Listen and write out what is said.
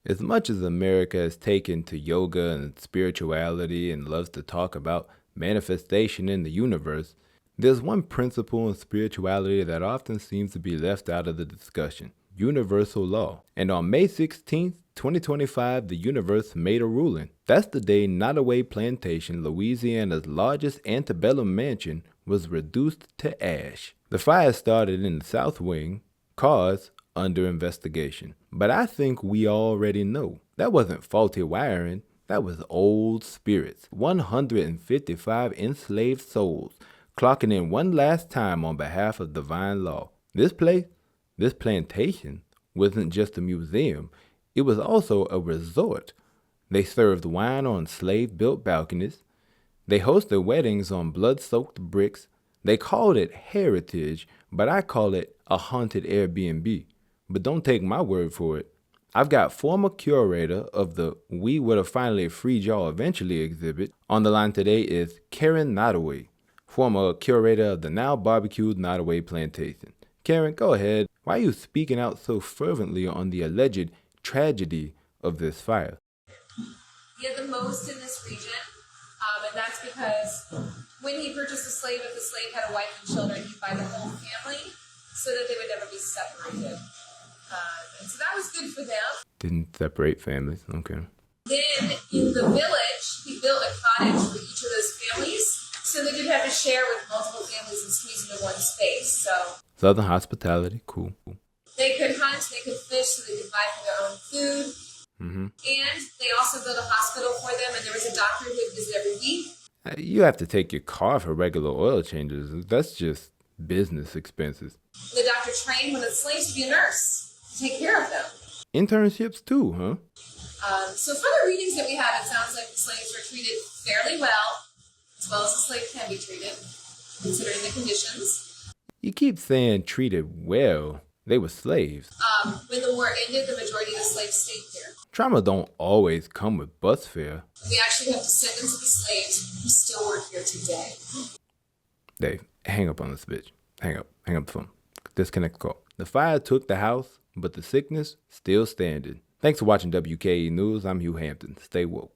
As much as America has taken to yoga and spirituality and loves to talk about manifestation in the universe, there's one principle in spirituality that often seems to be left out of the discussion: universal law. And on May 16th, 2025, the universe made a ruling. That's the day Nottaway Plantation, Louisiana's largest antebellum mansion, was reduced to ash. The fire started in the south wing, cause under investigation. But I think we already know. That wasn't faulty wiring, that was old spirits. 155 enslaved souls, clocking in one last time on behalf of divine law. This plantation, wasn't just a museum, it was also a resort. They served wine on slave-built balconies. They hosted weddings on blood-soaked bricks. They called it heritage, but I call it a haunted Airbnb. But don't take my word for it. I've got former curator of the We Would Have Finally Freed Y'all Eventually exhibit. On the line today is Karen Nottaway, former curator of the now barbecued Nottaway Plantation. Karen, go ahead. Why are you speaking out so fervently on the alleged tragedy of this fire? Yeah, the most in this region, and that's because when he purchased a slave, if the slave had a wife and children, he'd buy the whole family so that they would never be separated. And so that was good for them. Didn't separate families, okay. Then in the village, he built a cottage for each of those families so they didn't have to share with multiple families and squeeze into one space. So Southern hospitality, cool. They could hunt, they could fish, so they could buy for their own food. And they also built a hospital for them, and there was a doctor who would visit every week. You have to take your car for regular oil changes. That's just business expenses. The doctor trained one of the slaves to be a nurse to take care of them. Internships too, huh? So from the readings that we have, it sounds like the slaves were treated fairly well as a slave can be treated, considering the conditions. You keep saying treated well. They were slaves. When the war ended, the majority of the slaves stayed here. Trauma don't always come with bus fare. We actually have descendants of the slaves who still work here today. Dave, hang up on this bitch. Hang up the phone. Disconnect the call. The fire took the house, but the sickness still standing. Thanks for watching WKE News. I'm Hugh Hampton. Stay woke.